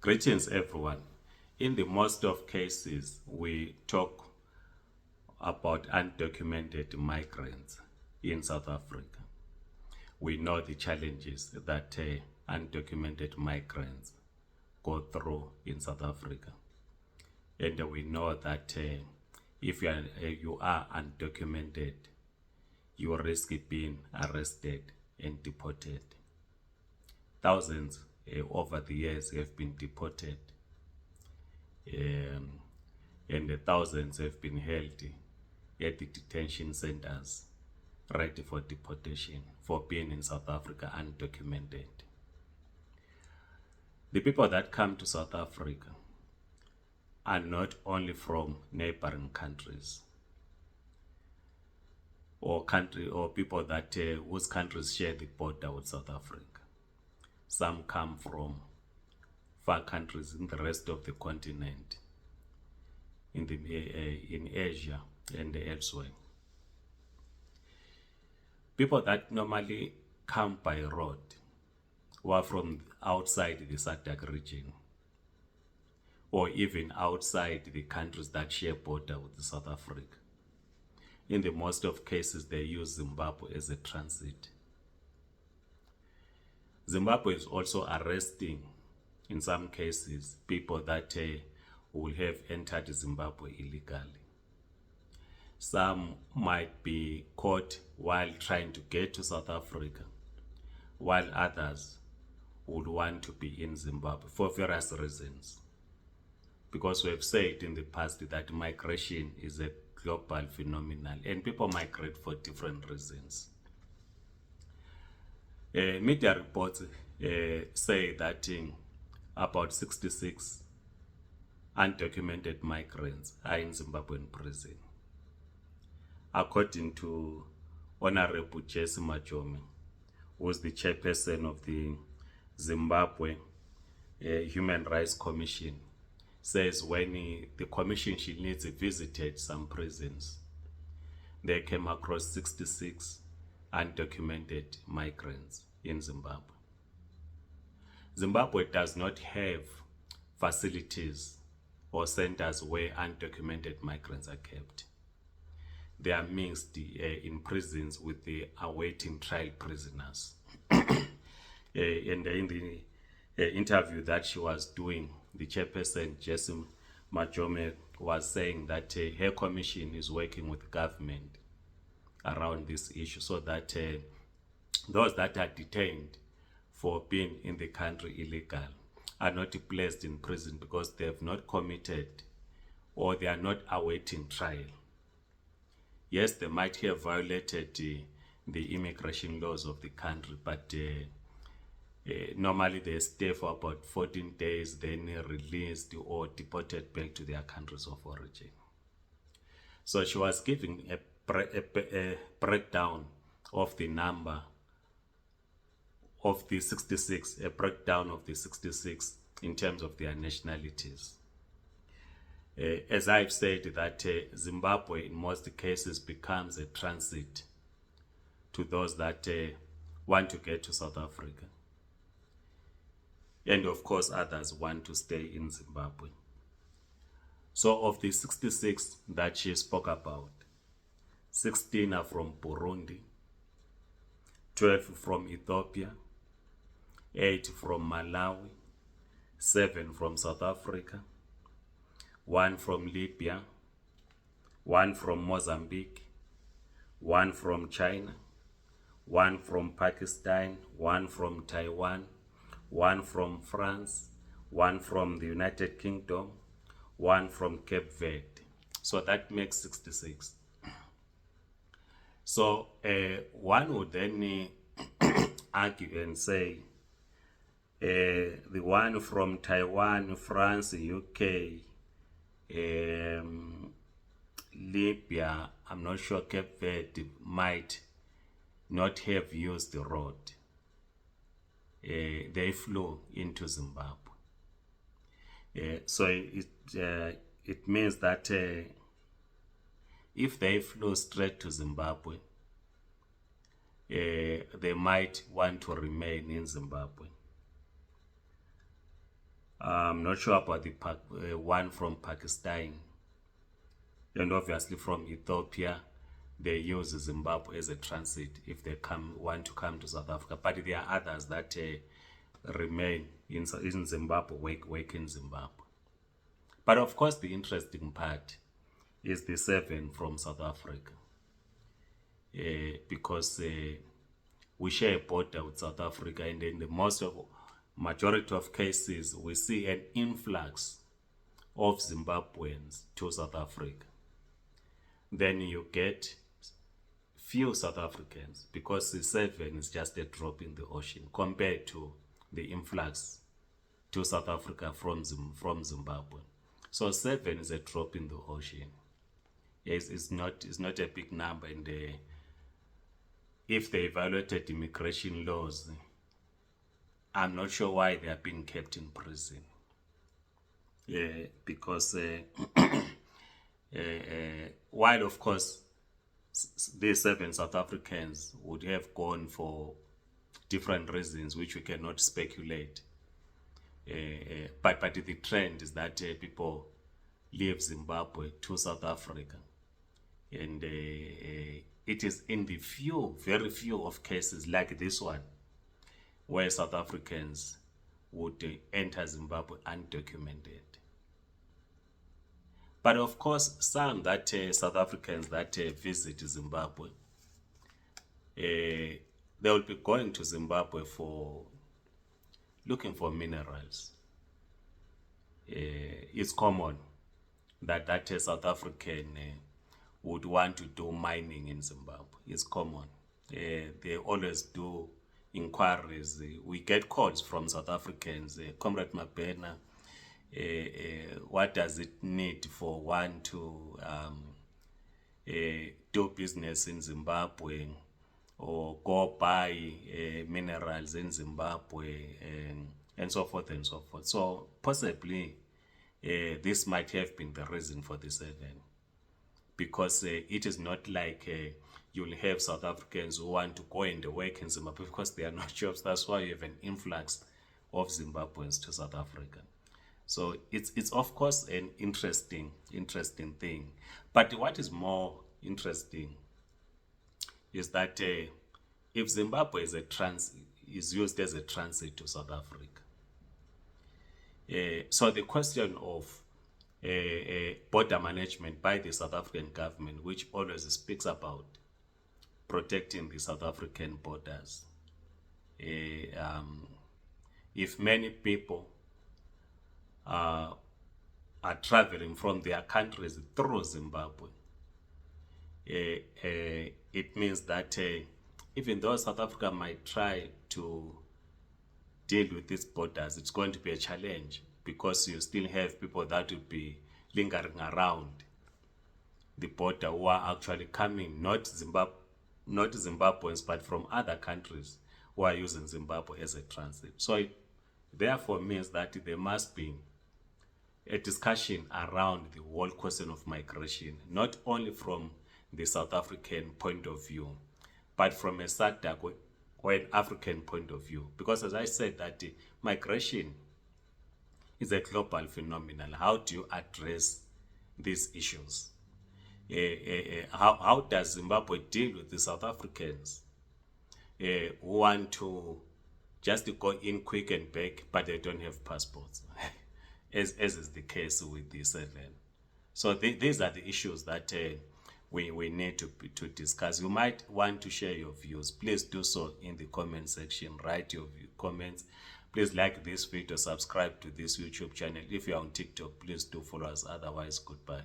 Greetings, everyone. In the most of cases, we talk about undocumented migrants in South Africa. We know the challenges that undocumented migrants go through in South Africa. And we know that if you are undocumented, you risk being arrested and deported. Thousands over the years have been deported, and thousands have been held at the detention centers ready for deportation for being in South Africa undocumented. The people that come to South Africa are not only from neighboring countries or people that whose countries share the border with South Africa. Some come from far countries in the rest of the continent, in Asia and elsewhere. People that normally come by road who are from outside the SADC region or even outside the countries that share border with South Africa. In the most of cases, they use Zimbabwe as a transit. Zimbabwe is also arresting, in some cases, people that will have entered Zimbabwe illegally. Some might be caught while trying to get to South Africa, while others would want to be in Zimbabwe for various reasons. Because we have said in the past that migration is a global phenomenon and people migrate for different reasons. Media reports say that about 66 undocumented migrants are in Zimbabwean prison. According to Honorable Jesse Majome, who is the chairperson of the Zimbabwe Human Rights Commission, says when the commission she needs visited some prisons, they came across 66 undocumented migrants in Zimbabwe. Zimbabwe does not have facilities or centers where undocumented migrants are kept. They are mixed in prisons with the awaiting trial prisoners. And in the interview that she was doing, the chairperson, Jesse Majome, was saying that her commission is working with government around this issue so that those that are detained for being in the country illegal are not placed in prison because they have not committed or they are not awaiting trial. Yes, they might have violated the immigration laws of the country, but normally they stay for about 14 days, then released or deported back to their countries of origin. So she was giving a breakdown of the number of the 66, a breakdown of the 66 in terms of their nationalities. As I've said, that Zimbabwe in most cases becomes a transit to those that want to get to South Africa. And of course, others want to stay in Zimbabwe. So of the 66 that she spoke about, 16 are from Burundi, 12 from Ethiopia, 8 from Malawi, 7 from South Africa, 1 from Libya, 1 from Mozambique, 1 from China, 1 from Pakistan, 1 from Taiwan, 1 from France, 1 from the United Kingdom, 1 from Cape Verde. So that makes 66. So one would then argue and say the one from Taiwan, France, UK, Libya, I'm not sure, Cape Verde might not have used the road. They flew into Zimbabwe. So it means that if they flew straight to Zimbabwe, they might want to remain in Zimbabwe. I'm not sure about the one from Pakistan, and obviously from Ethiopia. They use Zimbabwe as a transit if they want to come to South Africa. But there are others that remain in Zimbabwe, work in Zimbabwe. But of course, the interesting part is the 7 from South Africa, because we share a border with South Africa, and in the majority of cases, we see an influx of Zimbabweans to South Africa. Then you get few South Africans, because the 7 is just a drop in the ocean compared to the influx to South Africa from Zimbabwe. So 7 is a drop in the ocean. It's not a big number, and if they violated immigration laws, I'm not sure why they are being kept in prison. Because while of course these 7 South Africans would have gone for different reasons which we cannot speculate, but the trend is that people leave Zimbabwe to South Africa, and it is in the very few of cases like this one where South Africans would enter Zimbabwe undocumented. But of course, some that South Africans that visit Zimbabwe, they will be going to Zimbabwe for looking for minerals. It's common that South African would want to do mining in Zimbabwe. It's common. They always do inquiries. We get calls from South Africans, Comrade Mabena, what does it need for one to do business in Zimbabwe, or go buy minerals in Zimbabwe, and so forth and so forth. So possibly this might have been the reason for the 7, because it is not like you'll have South Africans who want to go and work in Zimbabwe because there are no jobs. That's why you have an influx of Zimbabweans to South Africa. So it's of course an interesting thing. But what is more interesting is that if Zimbabwe is used as a transit to South Africa, so the question of border management by the South African government, which always speaks about protecting the South African borders, if many people are traveling from their countries through Zimbabwe, it means that even though South Africa might try to deal with these borders, it's going to be a challenge, because you still have people that will be lingering around the border who are actually coming, not Zimbabweans, but from other countries who are using Zimbabwe as a transit. So it therefore means that there must be a discussion around the whole question of migration, not only from the South African point of view, but from a SADC or an African point of view. Because as I said, that migration is a global phenomenon. How do you address these issues? How does Zimbabwe deal with the South Africans who want to just go in quick and back, but they don't have passports, as is the case with the 7? So these are the issues that we need to discuss. You might want to share your views. Please do so in the comment section. Write your comments. Please like this video, subscribe to this YouTube channel. If you're on TikTok, please do follow us. Otherwise, goodbye.